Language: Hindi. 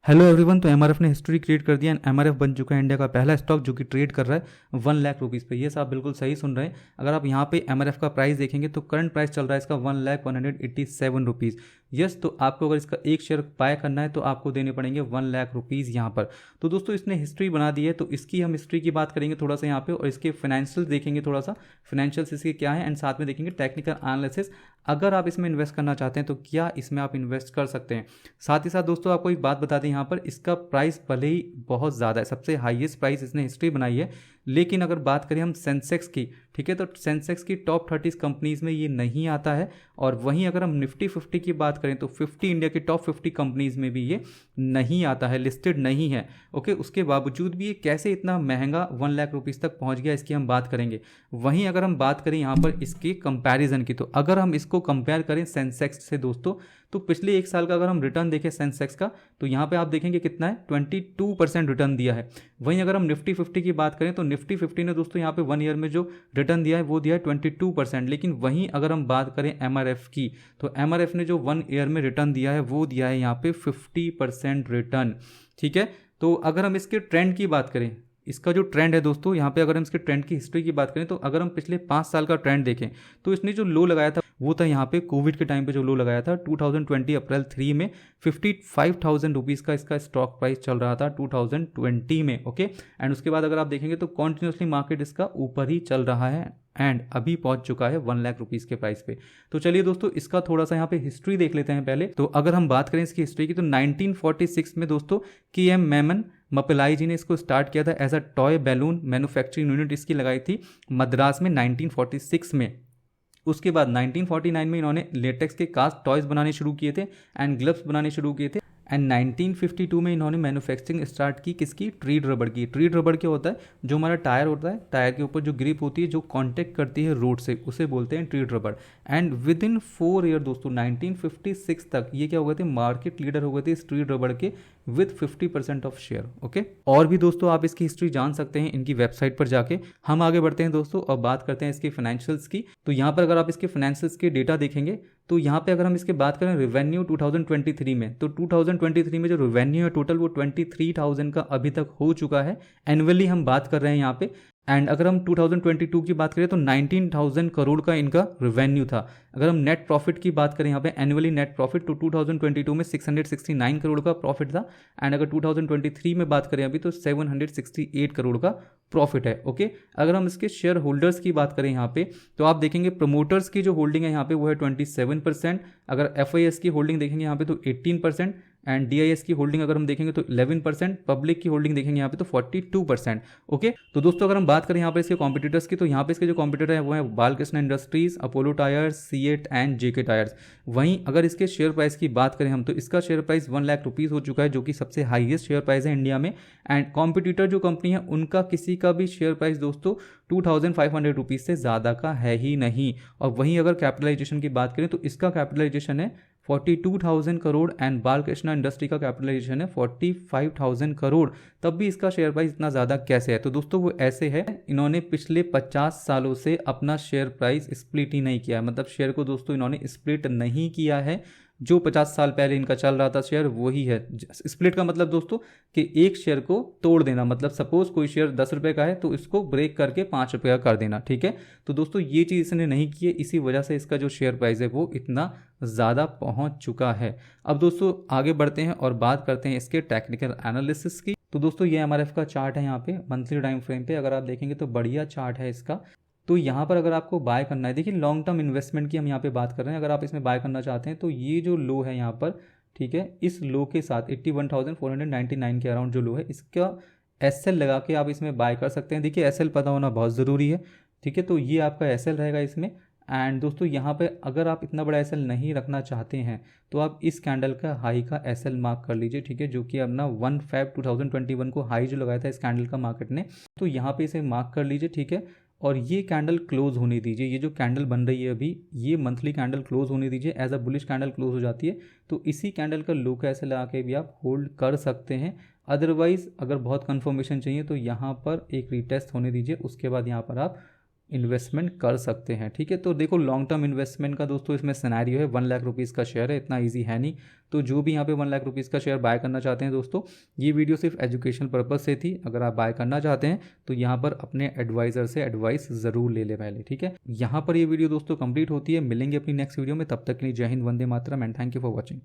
Hello everyone. तो एमआरएफ ने हिस्ट्री क्रिएट कर दिया एंड एमआरएफ बन चुका है इंडिया का पहला स्टॉक जो कि ट्रेड कर रहा है 1 लाख रुपीज़ पे। ये आप बिल्कुल सही सुन रहे हैं। अगर आप यहाँ पे एमआरएफ का प्राइस देखेंगे तो करंट प्राइस चल रहा है इसका 1,187 रुपीज़। यस, तो आपको अगर इसका एक शेयर बाय करना है तो आपको देने पड़ेंगे 1 लाख रुपीज़ यहाँ पर। तो दोस्तों इसने हिस्ट्री बना दी है, तो इसकी हम हिस्ट्री की बात करेंगे थोड़ा सा यहाँ पे, और इसके फाइनेंशियल देखेंगे थोड़ा सा, फाइनेंशियल्स इसके क्या है, एंड साथ में देखेंगे टेक्निकल एनालिसिस। अगर आप इसमें इन्वेस्ट करना चाहते हैं तो क्या इसमें आप इन्वेस्ट कर सकते हैं। साथ ही साथ दोस्तों आपको एक बात बता दें, यहाँ पर इसका प्राइस भले ही बहुत ज़्यादा है, सबसे हाईएस्ट प्राइस इसने हिस्ट्री बनाई है, लेकिन अगर बात करें हम सेंसेक्स की, ठीक है, तो सेंसेक्स की टॉप 30 कंपनीज़ में ये नहीं आता है। और वहीं अगर हम निफ्टी 50 की बात करें तो 50 इंडिया की टॉप 50 कंपनीज़ में भी ये नहीं आता है, लिस्टेड नहीं है। ओके, उसके बावजूद भी ये कैसे इतना महंगा 1 लाख रुपीज़ तक पहुंच गया, इसकी हम बात करेंगे। वहीं अगर हम बात करें यहाँ पर इसके कंपैरिजन की, तो अगर हम इसको कंपेयर करें सेंसेक्स से दोस्तों, तो पिछले एक साल का अगर हम रिटर्न देखें सेंसेक्स का, तो यहाँ पे आप देखेंगे कितना है, 22% रिटर्न दिया है। वहीं अगर हम निफ्टी 50 की बात करें तो निफ्टी 50 ने दोस्तों यहाँ पे 1 ईयर में जो रिटर्न दिया है वो दिया है 22%। लेकिन वहीं अगर हम बात करें एमआरएफ की, तो एमआरएफ ने जो 1 ईयर में रिटर्न दिया है वो दिया है यहाँ पे 50% रिटर्न। ठीक है, तो अगर हम इसके ट्रेंड की बात करें, इसका जो ट्रेंड है दोस्तों, यहाँ पे अगर हम इसके ट्रेंड की हिस्ट्री की बात करें तो अगर हम पिछले 5 साल का ट्रेंड देखें तो इसने जो लो लगाया था वो था यहाँ पे कोविड के टाइम पे जो लो लगाया था 2020 अप्रैल 3 में 55,000 रुपीज़ का इसका स्टॉक प्राइस चल रहा था 2020 में। ओके, एंड उसके बाद अगर आप देखेंगे तो कॉन्टिन्यूसली मार्केट इसका ऊपर ही चल रहा है एंड अभी पहुंच चुका है 1 लाख रुपीज़ के प्राइस पे। तो चलिए दोस्तों इसका थोड़ा सा यहाँ पे हिस्ट्री देख लेते हैं पहले। तो अगर हम बात करें इसकी हिस्ट्री की तो 1946 में दोस्तों के.एम. मेमन मपिलाई जी ने इसको स्टार्ट किया था as a toy balloon manufacturing unit, इसकी लगाई थी मद्रास में 1946 में। उसके बाद 1949 में इन्होंने लेटेक्स के कास्ट टॉयज बनाने शुरू किए थे एंड ग्लव्स बनाने शुरू किए थे। एंड 1952 में इन्होंने मैन्युफैक्चरिंग स्टार्ट की किसकी, ट्रीड रबड़ की। ट्रीड रबड़ क्या होता है, जो हमारा टायर होता है, टायर के ऊपर जो ग्रिप होती है जो कांटेक्ट करती है रोड से, उसे बोलते हैं ट्रीड रबड़। एंड विद इन 4 ईयर दोस्तों 1956 तक ये क्या हो गए थे, मार्केट लीडर हो गए थे इस ट्रीड रबड़ के विद 50% ऑफ शेयर। ओके, और भी दोस्तों आप इसकी हिस्ट्री जान सकते हैं इनकी वेबसाइट पर जाके। हम आगे बढ़ते हैं दोस्तों और बात करते हैं इसके फाइनेंशियल्स की। तो यहाँ पर अगर आप इसके फाइनेंशियल्स के डेटा देखेंगे तो यहाँ पे अगर हम इसके बात करें रेवेन्यू 2023 में, तो 2023 में जो रेवेन्यू है टोटल वो 23,000 का अभी तक हो चुका है। एनुअली हम बात कर रहे हैं यहाँ पे। एंड अगर हम 2022 की बात करें तो 19,000 करोड़ का इनका रेवेन्यू था। अगर हम नेट प्रॉफिट की बात करें यहाँ पे एनुअली नेट प्रॉफिट, तो 2022 में 669 करोड़ का प्रॉफिट था। एंड अगर 2023 में बात करें अभी तो 768 करोड़ का प्रॉफिट है। ओके, अगर हम इसके शेयर होल्डर्स की बात करें यहाँ पे तो आप देखेंगे प्रमोटर्स की जो होल्डिंग है यहाँ पे वो है 27%। अगर एफआईएस की होल्डिंग देखेंगे यहाँ पे तो 18%। एंड डीआईएस की होल्डिंग अगर हम देखेंगे तो 11%। पब्लिक की होल्डिंग देखेंगे यहाँ पे तो 42%। ओके, तो दोस्तों अगर हम बात करें यहाँ पे इसके कॉम्पिटिटर्स की, तो यहाँ पे इसके जो कॉम्पिटिटर है वो है Balkrishna industries, Apollo tyres, CEAT and JK tyres. वहीं अगर इसके शेयर प्राइस की बात करें हम तो इसका शेयर प्राइस 1 लाख रुपीज़ हो चुका है, जो कि सबसे हाईएस्ट शेयर प्राइस है इंडिया में। एंड कॉम्पिटिटर जो कंपनी है उनका किसी का भी शेयर प्राइस दोस्तों 2,500 रुपीज़ से ज़्यादा का है ही नहीं। और वहीं अगर कैपिटलाइजेशन की बात करें तो इसका कैपिटलाइजेशन है 42,000 करोड़ एंड बालकृष्ण इंडस्ट्री का कैपिटलाइजेशन है 45,000 करोड़। तब भी इसका शेयर प्राइस इतना ज़्यादा कैसे है, तो दोस्तों वो ऐसे है, इन्होंने पिछले 50 सालों से अपना शेयर प्राइस स्प्लिट ही नहीं किया है। मतलब शेयर को दोस्तों इन्होंने स्प्लिट नहीं किया है। जो 50 साल पहले इनका चल रहा था शेयर वही है। स्प्लिट का मतलब दोस्तों कि एक शेयर को तोड़ देना, मतलब सपोज कोई शेयर 10 रुपये का है तो इसको ब्रेक करके 5 रुपये का कर देना। ठीक है, तो दोस्तों ये चीज़ इसने नहीं की है, इसी वजह से इसका जो शेयर प्राइस है वो इतना ज़्यादा पहुंच चुका है। अब दोस्तों आगे बढ़ते हैं और बात करते हैं इसके टेक्निकल एनालिसिस की। तो दोस्तों ये एमआरएफ का चार्ट है यहाँ पे मंथली टाइम फ्रेम पे, अगर आप देखेंगे तो बढ़िया चार्ट है इसका। तो यहाँ पर अगर आपको बाय करना है, देखिए लॉन्ग टर्म इन्वेस्टमेंट की हम यहाँ पे बात कर रहे हैं। अगर आप इसमें बाय करना चाहते हैं तो ये जो लो है यहाँ पर, ठीक है, इस लो के साथ 81,499 के अराउंड जो लो है इसका एसएल लगा के आप इसमें बाय कर सकते हैं। देखिए एसएल पता होना बहुत ज़रूरी है। ठीक है, तो ये आपका एसएल रहेगा इसमें। एंड दोस्तों यहाँ पे अगर आप इतना बड़ा एसएल नहीं रखना चाहते हैं तो आप इस कैंडल का हाई का एसएल मार्क कर लीजिए। ठीक है, जो कि अपना 1 Feb 2021 को हाई जो लगाया था इस कैंडल का मार्केट ने, तो यहाँ पे इसे मार्क कर लीजिए। ठीक है, और ये कैंडल क्लोज होने दीजिए। ये जो कैंडल बन रही है अभी, ये मंथली कैंडल क्लोज होने दीजिए। As a bullish candle close हो जाती है तो इसी कैंडल का लो कैसे लगा के भी आप होल्ड कर सकते हैं। अदरवाइज अगर बहुत कंफर्मेशन चाहिए तो यहाँ पर एक रीटेस्ट होने दीजिए, उसके बाद यहाँ पर आप इन्वेस्टमेंट कर सकते हैं। ठीक है, तो देखो लॉन्ग टर्म इन्वेस्टमेंट का दोस्तों इसमें सिनेरियो है, 1 लाख रुपीज़ का शेयर है, इतना इजी है नहीं। तो जो भी यहाँ पे 1 लाख रुपीज़ का शेयर बाय करना चाहते हैं दोस्तों, ये वीडियो सिर्फ एजुकेशन पर्पज़ से थी। अगर आप बाय करना चाहते हैं तो यहाँ पर अपने एडवाइज़र से एडवाइस ज़रूर ले ले पहले। ठीक है, यहाँ पर ये वीडियो दोस्तों कंप्लीट होती है। मिलेंगे अपनी नेक्स्ट वीडियो में, तब तक के लिए जय हिंद, वंदे मातरम and thank you for watching.